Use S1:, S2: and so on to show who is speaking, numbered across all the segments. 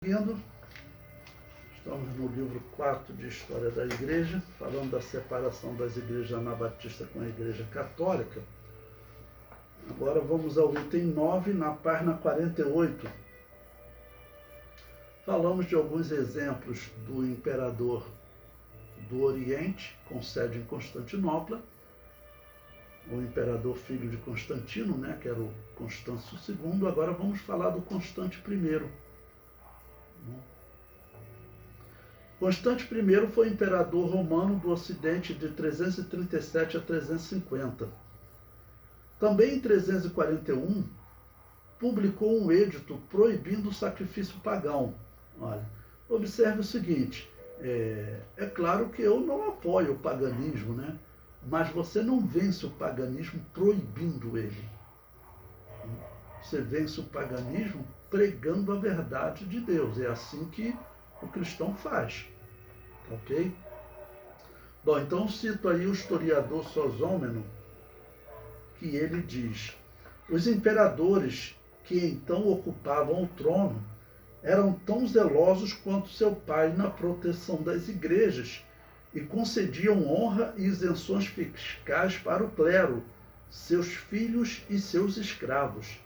S1: Seguindo, estamos no livro 4 de História da Igreja, falando da separação das igrejas anabatistas com a Igreja Católica. Agora vamos ao item 9, na página 48. Falamos de alguns exemplos do imperador do Oriente, com sede em Constantinopla, o imperador filho de Constantino, que era o Constâncio II. Agora vamos falar do Constante I. Constante I foi imperador romano do Ocidente de 337 a 350. Também em 341, publicou um edito proibindo o sacrifício pagão. Olha, observe o seguinte, é claro que eu não apoio o paganismo, mas você não vence o paganismo proibindo ele. Você vence o paganismo pregando a verdade de Deus. É assim que o cristão faz. Ok? Bom, então cito aí o historiador Sosômeno, que ele diz: os imperadores que então ocupavam o trono eram tão zelosos quanto seu pai na proteção das igrejas e concediam honra e isenções fiscais para o clero, seus filhos e seus escravos.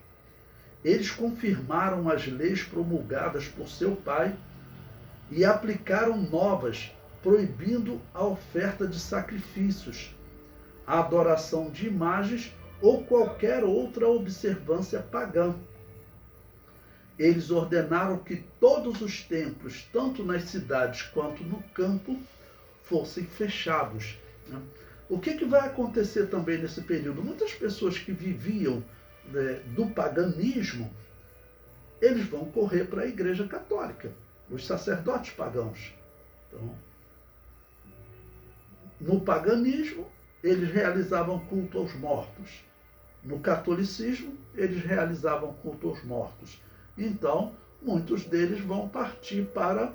S1: Eles confirmaram as leis promulgadas por seu pai e aplicaram novas, proibindo a oferta de sacrifícios, a adoração de imagens ou qualquer outra observância pagã. Eles ordenaram que todos os templos, tanto nas cidades quanto no campo, fossem fechados. O que vai acontecer também nesse período? Muitas pessoas que viviam do paganismo, eles vão correr para a Igreja Católica, os sacerdotes pagãos. Então, no paganismo, eles realizavam culto aos mortos. No catolicismo, eles realizavam culto aos mortos. Então, muitos deles vão partir para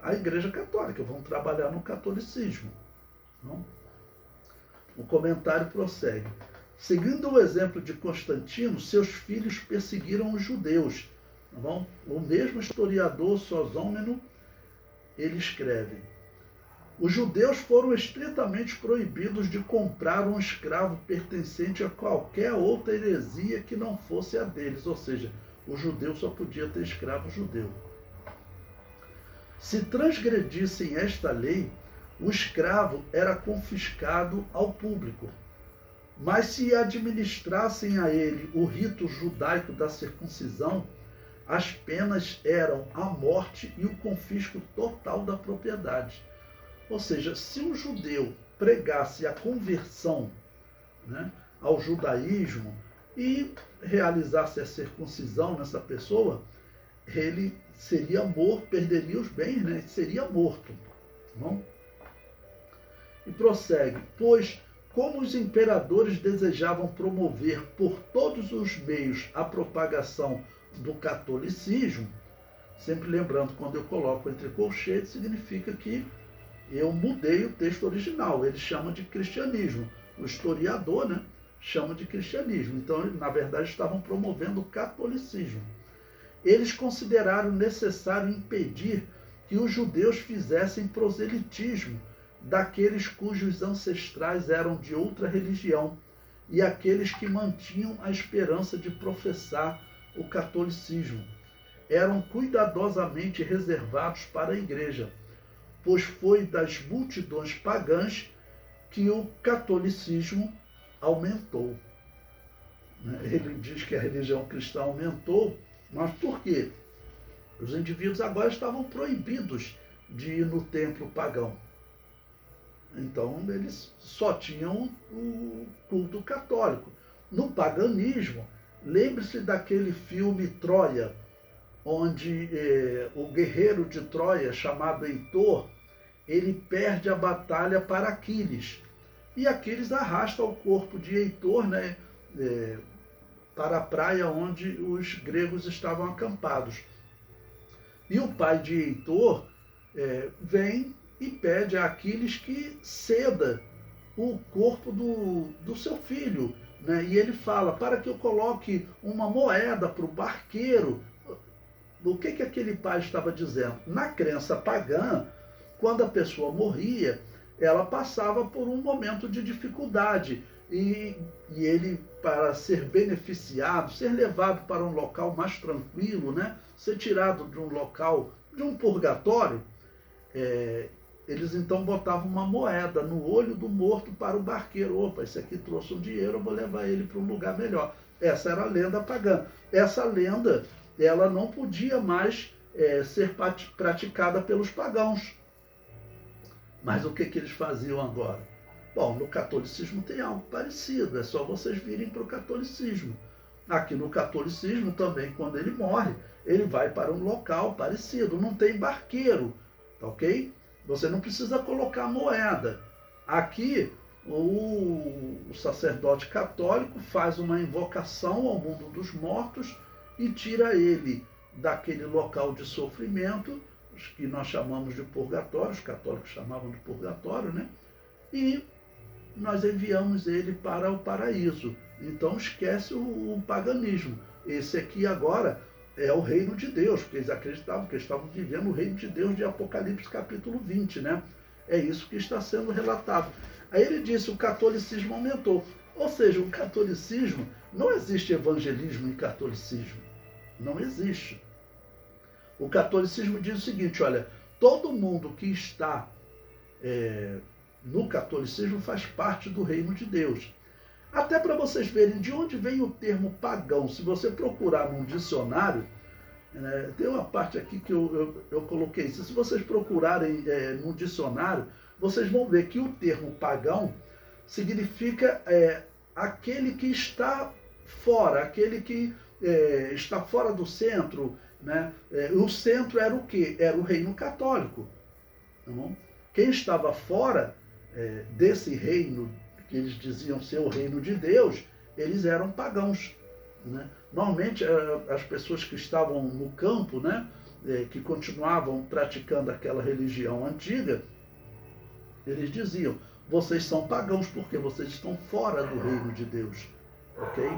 S1: a Igreja Católica, vão trabalhar no catolicismo. Então, o comentário prossegue. Seguindo o exemplo de Constantino, seus filhos perseguiram os judeus. O mesmo historiador Sosômeno, ele escreve: os judeus foram estritamente proibidos de comprar um escravo pertencente a qualquer outra heresia que não fosse a deles, ou seja, o judeu só podia ter escravo judeu. Se transgredissem esta lei, o escravo era confiscado ao público. Mas se administrassem a ele o rito judaico da circuncisão, as penas eram a morte e o confisco total da propriedade. Ou seja, se um judeu pregasse a conversão ao judaísmo e realizasse a circuncisão nessa pessoa, ele seria morto, perderia os bens, seria morto. Não? E prossegue, pois como os imperadores desejavam promover por todos os meios a propagação do catolicismo, sempre lembrando, quando eu coloco entre colchetes, significa que eu mudei o texto original, ele chama de cristianismo. O historiador chama de cristianismo. Então, na verdade, estavam promovendo o catolicismo. Eles consideraram necessário impedir que os judeus fizessem proselitismo daqueles cujos ancestrais eram de outra religião e aqueles que mantinham a esperança de professar o catolicismo. Eram cuidadosamente reservados para a igreja, pois foi das multidões pagãs que o catolicismo aumentou. Ele diz que a religião cristã aumentou, mas por quê? Os indivíduos agora estavam proibidos de ir no templo pagão. Então, eles só tinham o culto católico. No paganismo, lembre-se daquele filme Troia, onde o guerreiro de Troia, chamado Heitor, ele perde a batalha para Aquiles. E Aquiles arrasta o corpo de Heitor para a praia onde os gregos estavam acampados. E o pai de Heitor vem e pede a Aquiles que ceda o corpo do seu filho. E ele fala, para que eu coloque uma moeda para o barqueiro. o que aquele pai estava dizendo? Na crença pagã, quando a pessoa morria, ela passava por um momento de dificuldade. E ele, para ser beneficiado, ser levado para um local mais tranquilo, né? Ser tirado de um local, de um purgatório, eles então botavam uma moeda no olho do morto para o barqueiro. Opa, esse aqui trouxe um dinheiro, eu vou levar ele para um lugar melhor. Essa era a lenda pagã. Essa lenda, ela não podia mais ser praticada pelos pagãos. Mas o que eles faziam agora? Bom, no catolicismo tem algo parecido, é só vocês virem para o catolicismo. Aqui no catolicismo também, quando ele morre, ele vai para um local parecido, não tem barqueiro, tá ok? Você não precisa colocar moeda. Aqui, o sacerdote católico faz uma invocação ao mundo dos mortos e tira ele daquele local de sofrimento, que nós chamamos de purgatório, os católicos chamavam de purgatório, né? E nós enviamos ele para o paraíso. Então esquece o paganismo. Esse aqui agora é o reino de Deus, porque eles acreditavam que eles estavam vivendo o reino de Deus de Apocalipse capítulo 20, né? É isso que está sendo relatado. Aí ele disse, o catolicismo aumentou. Ou seja, o catolicismo, não existe evangelismo em catolicismo. Não existe. O catolicismo diz o seguinte, olha, todo mundo que está no catolicismo faz parte do reino de Deus. Até para vocês verem de onde vem o termo pagão. Se você procurar num dicionário, tem uma parte aqui que eu coloquei isso. Se vocês procurarem num dicionário, vocês vão ver que o termo pagão significa aquele que está fora, aquele que está fora do centro, né? O centro era o quê? Era o reino católico. Tá bom? Quem estava fora desse reino, que eles diziam ser o reino de Deus, eles eram pagãos, né? Normalmente as pessoas que estavam no campo, né, que continuavam praticando aquela religião antiga, eles diziam, vocês são pagãos porque vocês estão fora do reino de Deus, ok?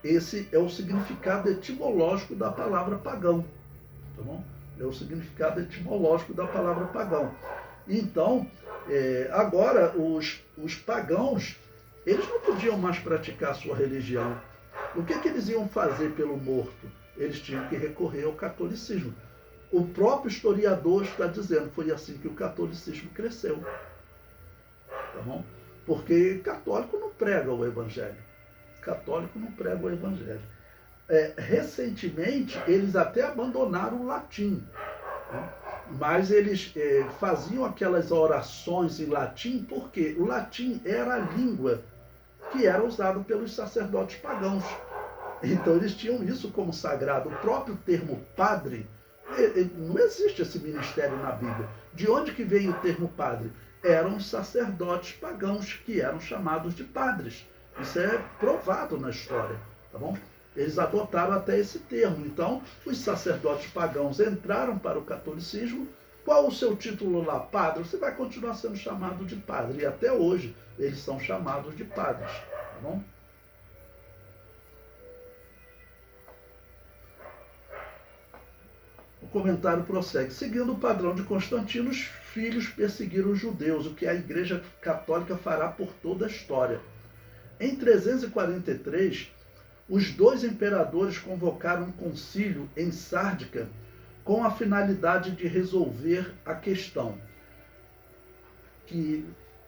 S1: Esse é o significado etimológico da palavra pagão, tá bom? É o significado etimológico da palavra pagão. Então, agora, os pagãos, eles não podiam mais praticar a sua religião. O que eles iam fazer pelo morto? Eles tinham que recorrer ao catolicismo. O próprio historiador está dizendo, foi assim que o catolicismo cresceu. Tá bom? Porque católico não prega o evangelho. Católico não prega o evangelho. Recentemente, eles até abandonaram o latim, né? Mas eles faziam aquelas orações em latim, porque o latim era a língua que era usada pelos sacerdotes pagãos. Então eles tinham isso como sagrado. O próprio termo padre, não existe esse ministério na Bíblia. De onde que veio o termo padre? Eram os sacerdotes pagãos que eram chamados de padres. Isso é provado na história, tá bom? Eles adotaram até esse termo. Então, os sacerdotes pagãos entraram para o catolicismo. Qual o seu título lá? Padre. Você vai continuar sendo chamado de padre. E até hoje eles são chamados de padres. Tá bom? O comentário prossegue. Seguindo o padrão de Constantino, os filhos perseguiram os judeus, o que a Igreja Católica fará por toda a história. Em 343, os dois imperadores convocaram um concílio em Sárdica com a finalidade de resolver a questão, que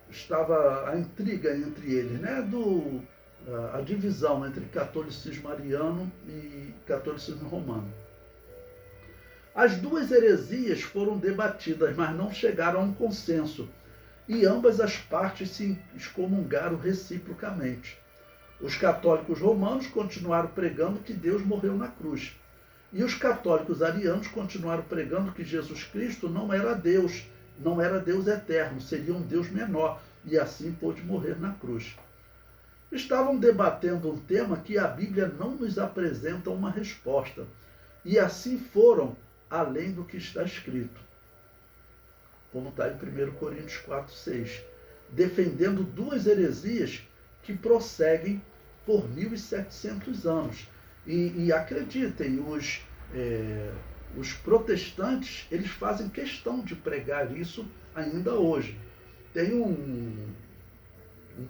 S1: estava a intriga entre eles, né? A divisão entre catolicismo ariano e catolicismo romano. As duas heresias foram debatidas, mas não chegaram a um consenso, e ambas as partes se excomungaram reciprocamente. Os católicos romanos continuaram pregando que Deus morreu na cruz. E os católicos arianos continuaram pregando que Jesus Cristo não era Deus eterno, seria um Deus menor, e assim pôde morrer na cruz. Estavam debatendo um tema que a Bíblia não nos apresenta uma resposta, e assim foram além do que está escrito, como está em 1 Coríntios 4, 6, defendendo duas heresias que prosseguem por 1.700 anos. E acreditem, Os protestantes, eles fazem questão de pregar isso ainda hoje. Tem um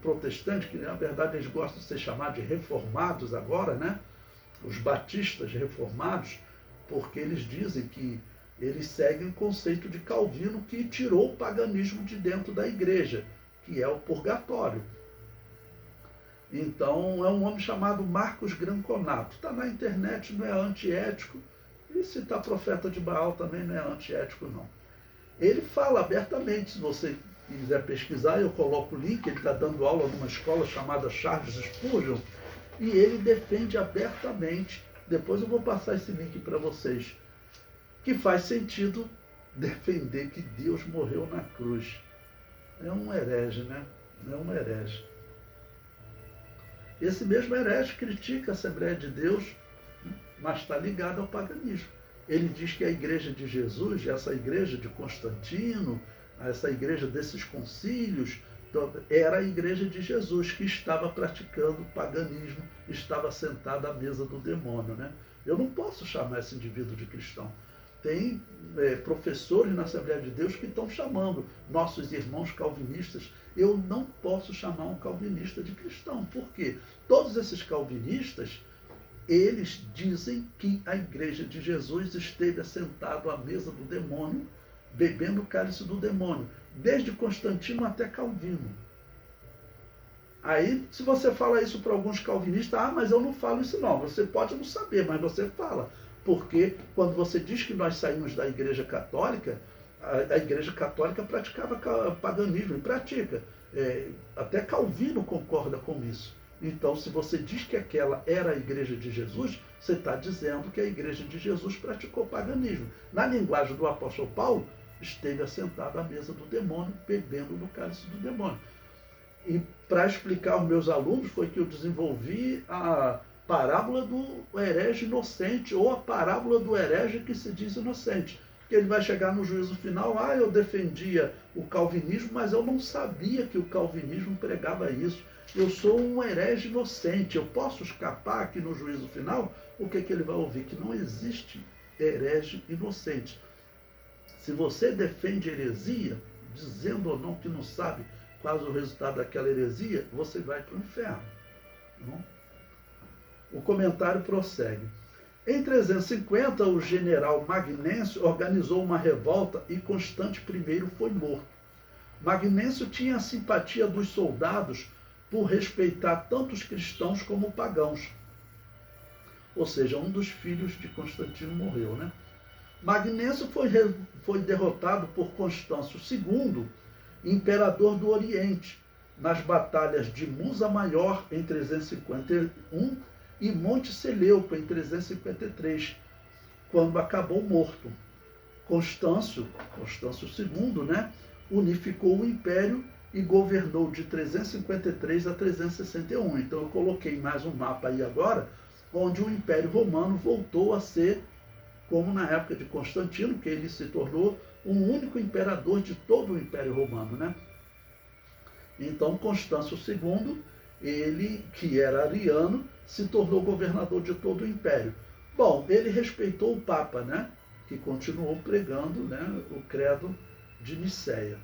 S1: protestante, que na verdade eles gostam de ser chamados de reformados agora, né? Os batistas reformados, porque eles dizem que eles seguem o conceito de Calvino, que tirou o paganismo de dentro da igreja, que é o purgatório. Então, é um homem chamado Marcos Granconato. Está na internet, não é antiético. E citar profeta de Baal também não é antiético, não. Ele fala abertamente, se você quiser pesquisar, eu coloco o link, ele está dando aula numa escola chamada Charles Spurgeon, e ele defende abertamente, depois eu vou passar esse link para vocês, que faz sentido defender que Deus morreu na cruz. É um herege, né? É um herege. Esse mesmo herege critica a Assembleia de Deus, mas está ligado ao paganismo. Ele diz que a igreja de Jesus, essa igreja de Constantino, essa igreja desses concílios, era a igreja de Jesus, que estava praticando paganismo, estava sentada à mesa do demônio, né? Eu não posso chamar esse indivíduo de cristão. Tem professores na Assembleia de Deus que estão chamando nossos irmãos calvinistas. Eu não posso chamar um calvinista de cristão. Por quê? Todos esses calvinistas, eles dizem que a igreja de Jesus esteve assentado à mesa do demônio, bebendo o cálice do demônio, desde Constantino até Calvino. Aí, se você fala isso para alguns calvinistas, mas eu não falo isso não. Você pode não saber, mas você fala. Porque quando você diz que nós saímos da igreja católica, a igreja católica praticava paganismo, e pratica. Até Calvino concorda com isso. Então, se você diz que aquela era a igreja de Jesus, você está dizendo que a igreja de Jesus praticou paganismo. Na linguagem do apóstolo Paulo, esteve assentado à mesa do demônio, bebendo no cálice do demônio. E para explicar aos meus alunos foi que eu desenvolvi a parábola do herege inocente, ou a parábola do herege que se diz inocente. Que ele vai chegar no juízo final, eu defendia o calvinismo, mas eu não sabia que o calvinismo pregava isso. Eu sou um herege inocente, eu posso escapar aqui no juízo final? O que ele vai ouvir? Que não existe herege inocente. Se você defende heresia, dizendo ou não que não sabe qual é o resultado daquela heresia, você vai para o inferno. Não? O comentário prossegue. Em 350, o general Magnêncio organizou uma revolta e Constante I foi morto. Magnêncio tinha a simpatia dos soldados por respeitar tanto os cristãos como os pagãos. Ou seja, um dos filhos de Constantino morreu, né? Magnêncio foi derrotado por Constâncio II, imperador do Oriente, nas batalhas de Musa Maior, em 351, e Monte Seleuco, em 353, quando acabou morto. Constâncio II, né, unificou o império e governou de 353 a 361. Então eu coloquei mais um mapa aí agora, onde o Império Romano voltou a ser, como na época de Constantino, que ele se tornou um único imperador de todo o Império Romano, né? Então Constâncio II, ele, que era ariano, se tornou governador de todo o Império. Bom, ele respeitou o Papa, né? Que continuou pregando, né, o credo de Nicéia.